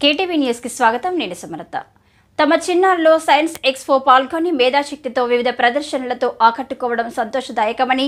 KTV news కి స్వాగతం. నేను సమరత. తమ చిన్నారులో సైన్స్ ఎక్స్పో పాల్గొని మేధాశక్తితో వివిధ ప్రదర్శనలతో ఆకట్టుకోవడం సంతోషదాయకమని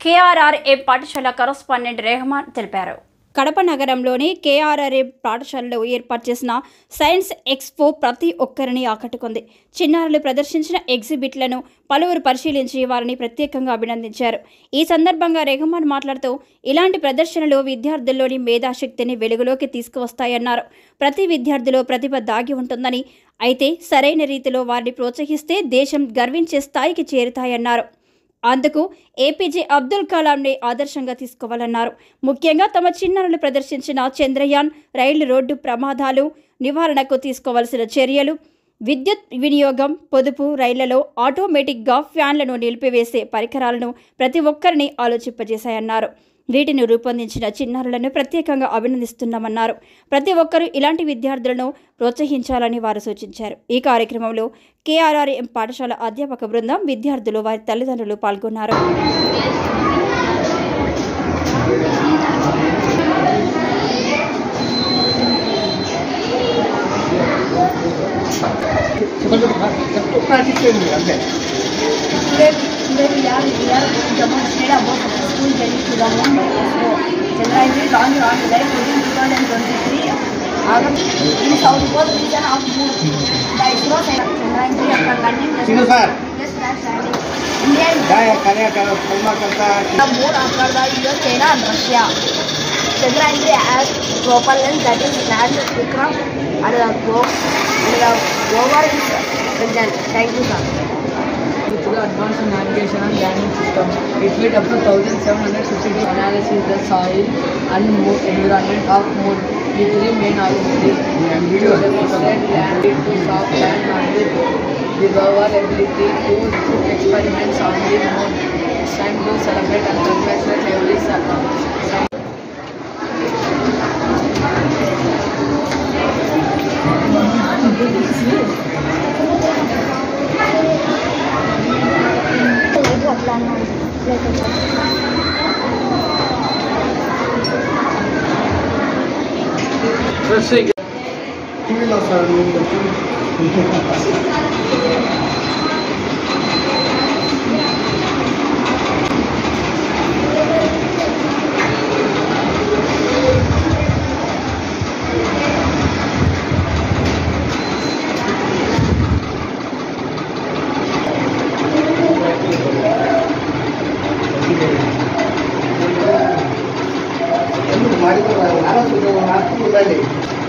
కేఆర్ఆర్ఎం పాఠశాల కరస్పాండెంట్ రెహమాన్ తెలిపారు. కడప నగరంలోని కేఆర్ఆర్ఎం పాఠశాలలో ఏర్పాటు చేసిన సైన్స్ ఎక్స్పో ప్రతి ఒక్కరిని ఆకట్టుకుంది. చిన్నారులు ప్రదర్శించిన ఎగ్జిబిట్లను పలువురు పరిశీలించి వారిని ప్రత్యేకంగా అభినందించారు. ఈ సందర్భంగా రెహమాన్ మాట్లాడుతూ ఇలాంటి ప్రదర్శనలు విద్యార్థుల్లోని మేధాశక్తిని వెలుగులోకి తీసుకువస్తాయన్నారు. ప్రతి విద్యార్థిలో ప్రతిభ దాగి ఉంటుందని, అయితే సరైన రీతిలో వారిని ప్రోత్సహిస్తే దేశం గర్వించే స్థాయికి చేరుతాయన్నారు. అందుకు ఏపీజే అబ్దుల్ కలాంని ఆదర్శంగా తీసుకోవాలన్నారు. ముఖ్యంగా తమ చిన్నారులు ప్రదర్శించిన చంద్రయాన్, రైలు రోడ్డు ప్రమాదాలు నివారణకు తీసుకోవాల్సిన చర్యలు, విద్యుత్ వినియోగం, పొదుపు, రైళ్లలో ఆటోమేటిక్గా ఫ్యాన్లను నిలిపివేసే పరికరాలను ప్రతి ఒక్కరిని ఆలోచింపజేశాయన్నారు. వీటిని రూపొందించిన చిన్నారులను ప్రత్యేకంగా అభినందిస్తున్నామన్నారు. ప్రతి ఒక్కరూ ఇలాంటి విద్యార్థులను ప్రోత్సహించాలని వారు సూచించారు. ఈ కార్యక్రమంలో కేఆర్ఆర్ఎం పాఠశాల అధ్యాపక బృందం, విద్యార్థులు, వారి తల్లిదండ్రులు పాల్గొన్నారు. School journey to the moon by ISRO. Chandrayaan launched on July 14, 2023 August in South Pole region of Moon. The ISRO Chandrayaan after conducting the just landing. India is the moon after the US, China and Russia. Chandrayaan has propellant that is land Vikram and the rover is present. Thank you, sir. Advanced navigation and landing system. It with up to 1760 analysis the soil and environment of moon. The three main objectives to demonstrate land to soft land and with our ability to experiments on the moon. It's time to celebrate and congratulate every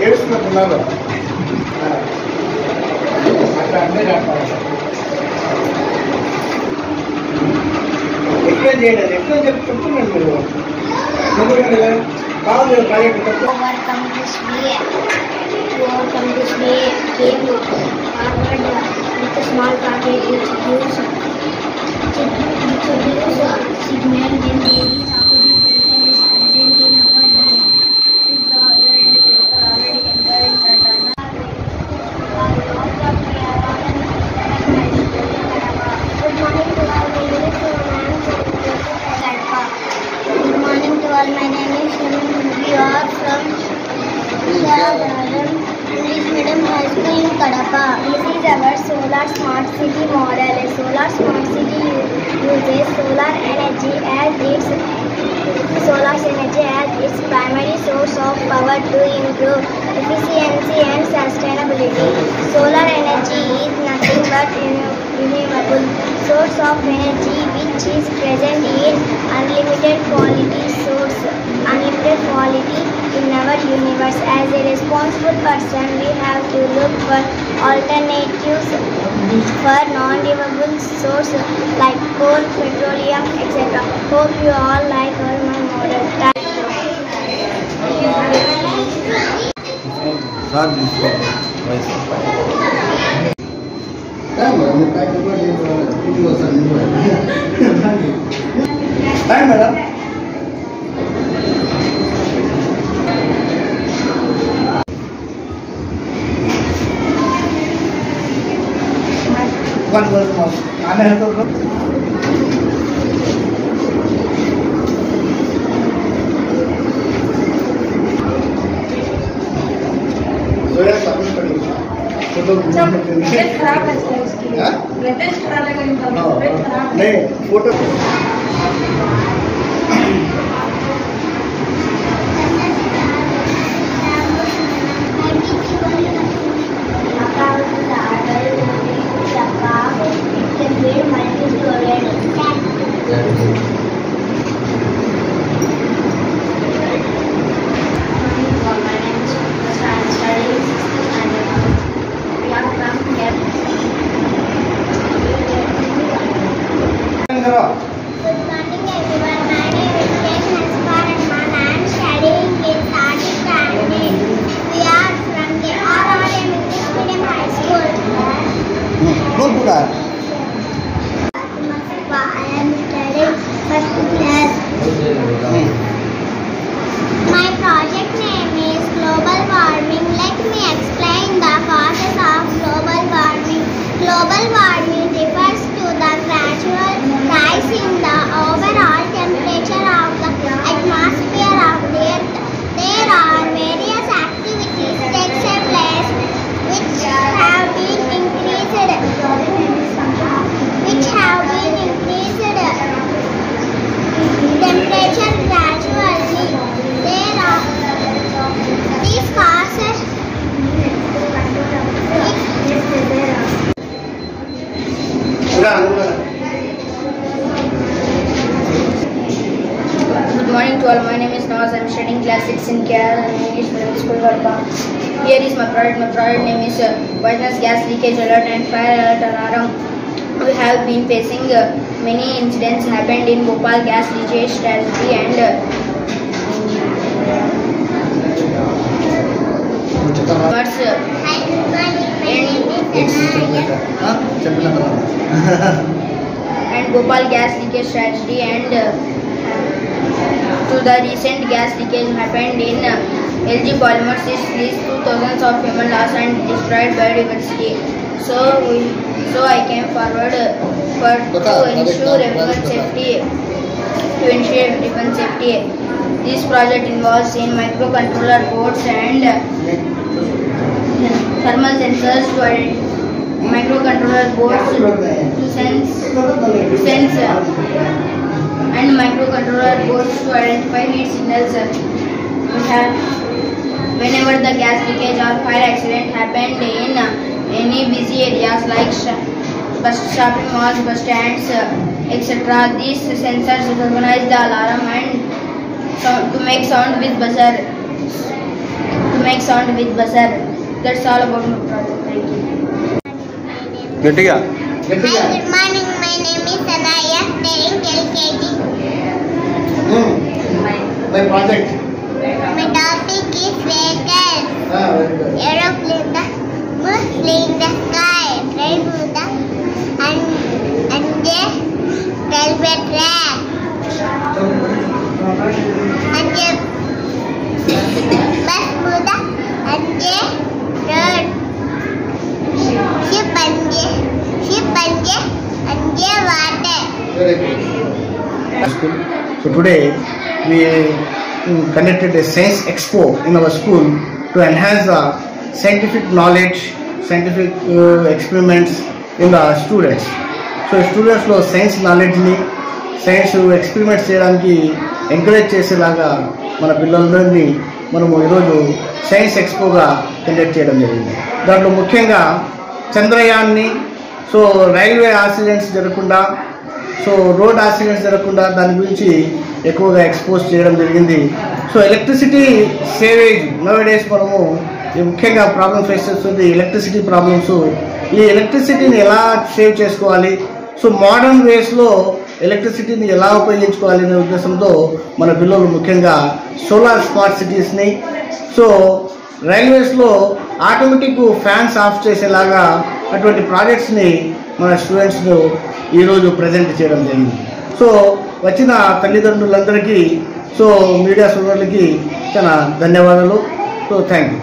ఏడుస్తున్నారు explain చేయండి. Explain చెప్తున్నాను మీరు బాగుంది project. Overcome this way came forward with a small target which gives signal when there is opposite vehicle is present in our way. If the other end vehicle already enters the tunnel. Good morning to all. Good morning to all. My name is Sunil. We are from English Medium High School in Kadapa. This is our solar smart city model. A solar smart city uses solar energy as its primary source of power to improve efficiency and sustainability. Solar energy is nothing but renewable source of energy which is present in unlimited quality in our universe. As a responsible person, we have to look for alternatives for non-renewable sources like coal, petroleum, etc. Hope you all like all my model. Madam आने हैं तो नहीं photo My project name is Global Warming. Let me explain the causes of global warming. Global warming refers to the gradual rise in the overall temperature of the atmosphere of the Earth. There are various activities take place which have been increased temperature gradually. These causes Good morning to all. My name is Nawaz. I am studying class 6 in Kerala English Medium School, Varpa. Here is my project. My project name is poisonous gas leakage alert and fire alert alarm. We have been facing many incidents happened in Bhopal gas leakage tragedy and Bhopal gas leakage tragedy and to the recent gas leakage happened in LG Polymers. This leads to thousands of human loss and destroyed biodiversity. So I came forward to ensure everyone's safety. This project involves in microcontroller boards and thermal sensors to microcontroller boards to sense and microcontroller boards to identify heat signals. Whenever the gas leakage or fire accident happened in any busy areas like shopping malls, bus stands, etc., these sensors recognize the alarm and to make sound with buzzer. That's all about my project. Thank you. Hi, good morning. My name is Anaya, studying LKG. My project. My topic is vehicles. Very good. Aeroplane, the moon flying in the sky, train Buddha, and the railway track, and the bus Buddha, and the road, ship and the water. Very good. So today we conducted a science expo in our school to enhance the scientific knowledge, scientific experiments in the students. So students లో science నాలెడ్జ్ని science experiments చేయడానికి encourage చేసేలాగా మన పిల్లలందరినీ మనము ఈరోజు science ఎక్స్పోగా conduct చేయడం జరిగింది. దాంట్లో ముఖ్యంగా చంద్రయాన్ని సో రైల్వే యాక్సిడెంట్స్ జరగకుండా సో రోడ్ యాక్సిడెంట్స్ జరగకుండా దాని గురించి ఎక్కువగా ఎక్స్పోజ్ చేయడం జరిగింది. సో ఎలక్ట్రిసిటీ సేవేజ్ నోవేడేస్ మనము ముఖ్యంగా ప్రాబ్లమ్ ఫేస్ చేస్తుంది ఎలక్ట్రిసిటీ ప్రాబ్లమ్స్. ఈ ఎలక్ట్రిసిటీని ఎలా సేవ్ చేసుకోవాలి, సో మోడర్న్ వేస్లో ఎలక్ట్రిసిటీని ఎలా ఉపయోగించుకోవాలి అనే ఉద్దేశంతో మన పిల్లలు ముఖ్యంగా సోలార్ స్మార్ట్ సిటీస్ని, సో రైల్వేస్లో ఆటోమేటిక్ ఫ్యాన్స్ ఆఫ్ చేసేలాగా అటువంటి ప్రాజెక్ట్స్ని మన స్టూడెంట్స్ను ఈరోజు ప్రజెంట్ చేయడం జరిగింది. సో వచ్చిన తల్లిదండ్రులందరికీ, సో మీడియా సోదరులకి చాలా ధన్యవాదాలు. So thank you.